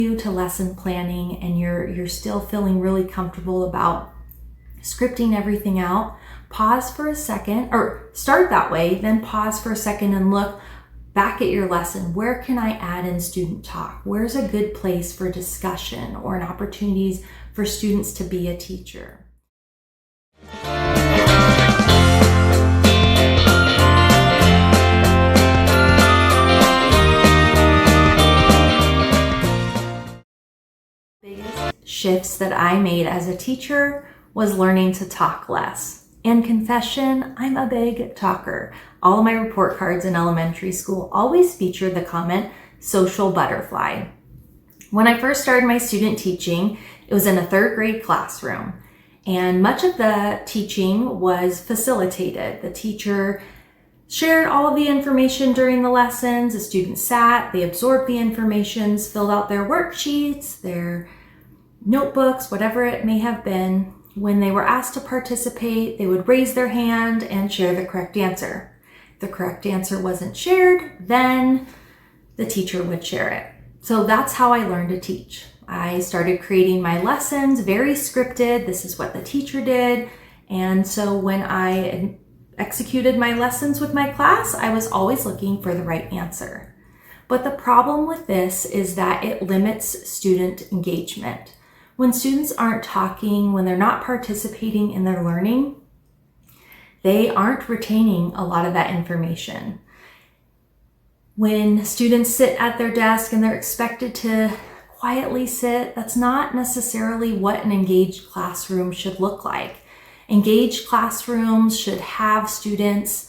to lesson planning and you're still feeling really comfortable about scripting everything out, pause for a second, or start that way, then pause for a second and look back at your lesson. Where can I add in student talk? Where's a good place for discussion or an opportunities for students to be a teacher? Shifts that I made as a teacher was learning to talk less. And confession, I'm a big talker. All of my report cards in elementary school always featured the comment, social butterfly. When I first started my student teaching, it was in a 3rd grade classroom. And much of the teaching was facilitated. The teacher shared all of the information during the lessons. The students sat, they absorbed the information, filled out their worksheets, their notebooks, whatever it may have been. When they were asked to participate, they would raise their hand and share the correct answer. If the correct answer wasn't shared, then the teacher would share it. So that's how I learned to teach. I started creating my lessons, very scripted. This is what the teacher did. And so when I executed my lessons with my class, I was always looking for the right answer. But the problem with this is that it limits student engagement. When students aren't talking, when they're not participating in their learning, they aren't retaining a lot of that information. When students sit at their desk and they're expected to quietly sit, that's not necessarily what an engaged classroom should look like. Engaged classrooms should have students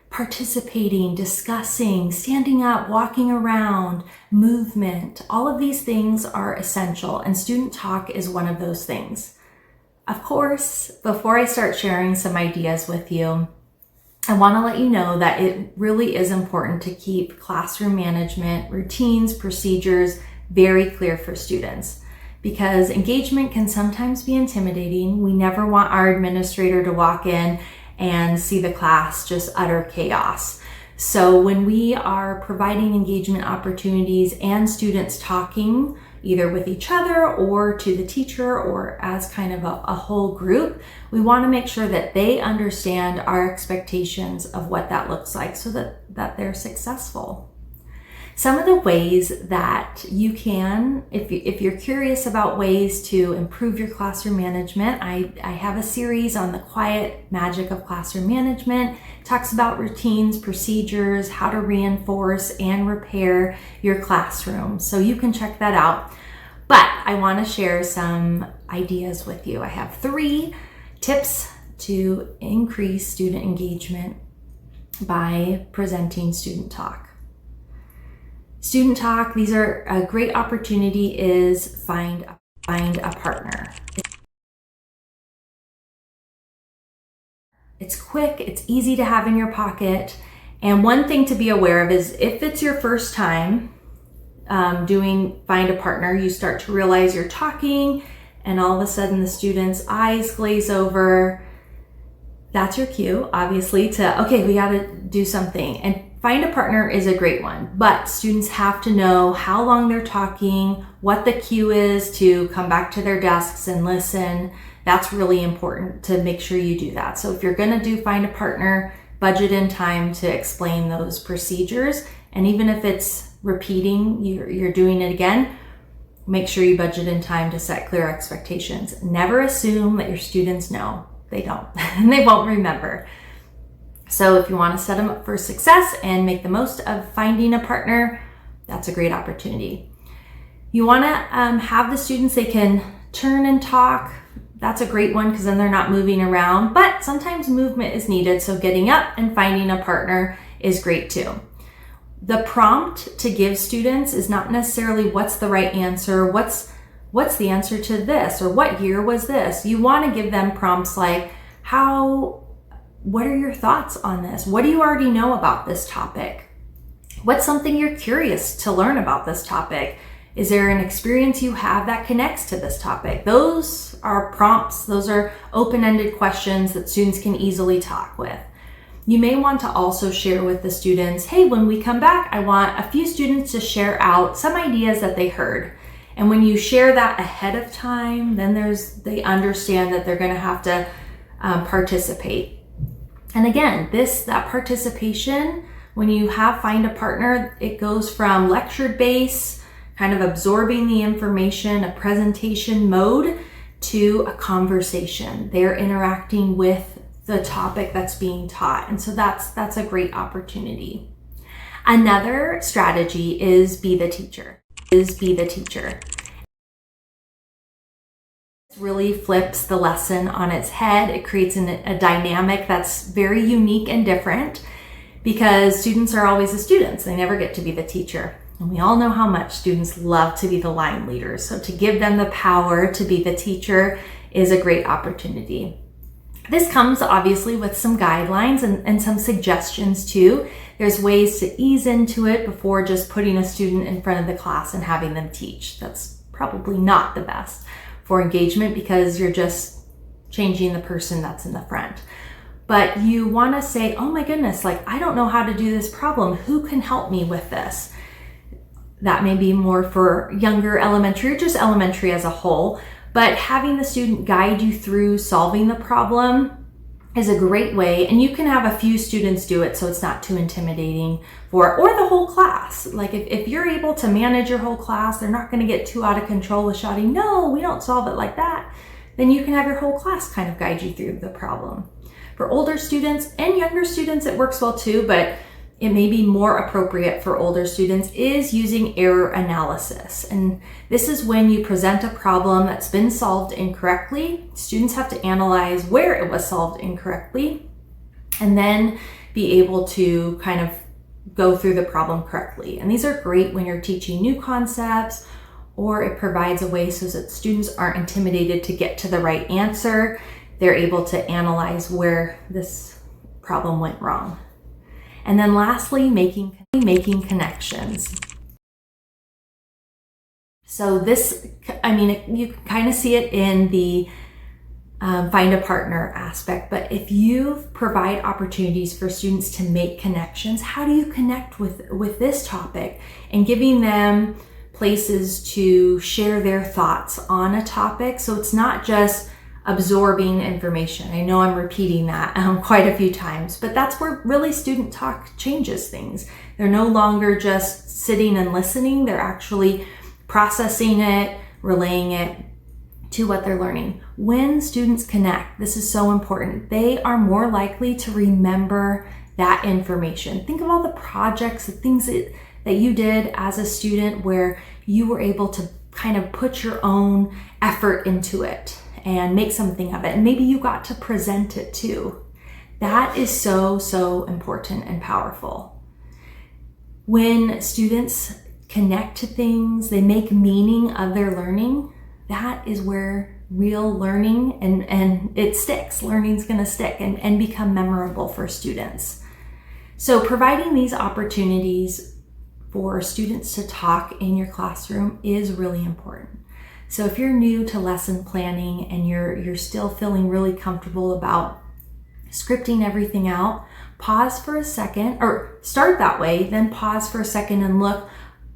participating, discussing, standing up, walking around, movement. All of these things are essential, and student talk is one of those things. Of course, before I start sharing some ideas with you, I want to let you know that it really is important to keep classroom management, routines, procedures very clear for students, because engagement can sometimes be intimidating. We never want our administrator to walk in and see the class just utter chaos. So when we are providing engagement opportunities and students talking either with each other or to the teacher or as kind of a whole group, we want to make sure that they understand our expectations of what that looks like so that they're successful. Some of the ways that you can, if you're curious about ways to improve your classroom management, I have a series on the quiet magic of classroom management. It talks about routines, procedures, how to reinforce and repair your classroom. So you can check that out. But I want to share some ideas with you. I have 3 tips to increase student engagement by presenting student talk. Student talk, these are a great opportunity is find a partner. It's quick, it's easy to have in your pocket. And one thing to be aware of is if it's your first time doing find a partner, you start to realize you're talking and all of a sudden the student's eyes glaze over. That's your cue, obviously, to, okay, we got to do something. And find a partner is a great one, but students have to know how long they're talking, what the cue is to come back to their desks and listen. That's really important to make sure you do that. So if you're going to do find a partner, budget in time to explain those procedures. And even if it's repeating, you're doing it again, make sure you budget in time to set clear expectations. Never assume that your students know. They don't, and they won't remember. So if you want to set them up for success and make the most of finding a partner, that's a great opportunity. You want to have the students, they can turn and talk. That's a great one because then they're not moving around, but sometimes movement is needed. So getting up and finding a partner is great too. The prompt to give students is not necessarily what's the right answer, what's the answer to this, or what year was this? You want to give them prompts like, what are your thoughts on this? What do you already know about this topic? What's something you're curious to learn about this topic? Is there an experience you have that connects to this topic? Those are prompts. Those are open-ended questions that students can easily talk with. You may want to also share with the students, hey, when we come back, I want a few students to share out some ideas that they heard. And when you share that ahead of time, then they understand that they're going to have to participate. And again, that participation, when you find a partner, it goes from lecture base, kind of absorbing the information, a presentation mode, to a conversation. They're interacting with the topic that's being taught. And so that's a great opportunity. Another strategy is be the teacher. It really flips the lesson on its head. It creates a dynamic that's very unique and different, because students are always the students. They never get to be the teacher. And we all know how much students love to be the line leaders. So to give them the power to be the teacher is a great opportunity. This comes obviously with some guidelines and some suggestions too. There's ways to ease into it before just putting a student in front of the class and having them teach. That's probably not the best for engagement, because you're just changing the person that's in the front. But you want to say, oh my goodness, like, I don't know how to do this problem. Who can help me with this? That may be more for younger elementary or just elementary as a whole. But having the student guide you through solving the problem is a great way. And you can have a few students do it so it's not too intimidating or the whole class. Like if you're able to manage your whole class, they're not going to get too out of control with shouting, no, we don't solve it like that. Then you can have your whole class kind of guide you through the problem. For older students and younger students, it works well too, but it may be more appropriate for older students, is using error analysis. And this is when you present a problem that's been solved incorrectly. Students have to analyze where it was solved incorrectly and then be able to kind of go through the problem correctly. And these are great when you're teaching new concepts, or it provides a way so that students aren't intimidated to get to the right answer. They're able to analyze where this problem went wrong. And then lastly, making connections. So this, you can kind of see it in the find a partner aspect, but if you provide opportunities for students to make connections, how do you connect with this topic? And giving them places to share their thoughts on a topic. So it's not just absorbing information. I know I'm repeating that quite a few times, but that's where really student talk changes things. They're no longer just sitting and listening. They're actually processing it, relaying it to what they're learning. When students connect, this is so important. They are more likely to remember that information. Think of all the projects, the things that you did as a student where you were able to kind of put your own effort into it and make something of it. And maybe you got to present it too. That is so, so important and powerful. When students connect to things, they make meaning of their learning, that is where real learning and it sticks. Learning's gonna stick and become memorable for students. So providing these opportunities for students to talk in your classroom is really important. So if you're new to lesson planning and you're still feeling really comfortable about scripting everything out, pause for a second, or start that way, then pause for a second and look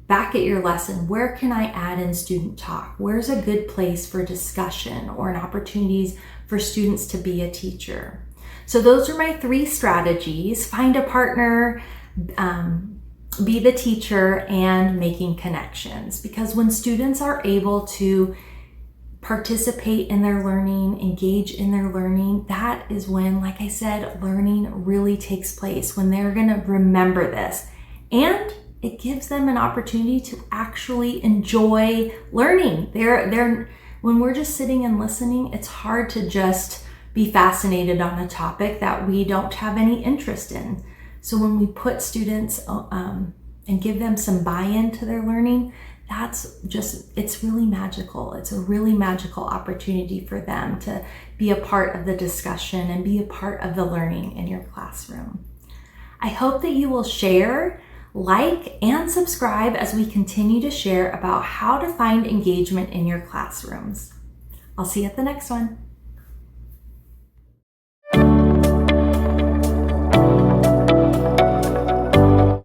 back at your lesson. Where can I add in student talk? Where's a good place for discussion or an opportunities for students to be a teacher? So those are my 3 strategies: find a partner, be the teacher, and making connections. Because when students are able to participate in their learning, engage in their learning, that is when, like I said, learning really takes place, when they're going to remember this. And it gives them an opportunity to actually enjoy learning. When we're just sitting and listening, it's hard to just be fascinated on a topic that we don't have any interest in. So when we put students and give them some buy-in to their learning, it's really magical. It's a really magical opportunity for them to be a part of the discussion and be a part of the learning in your classroom. I hope that you will share, like, and subscribe as we continue to share about how to find engagement in your classrooms. I'll see you at the next one.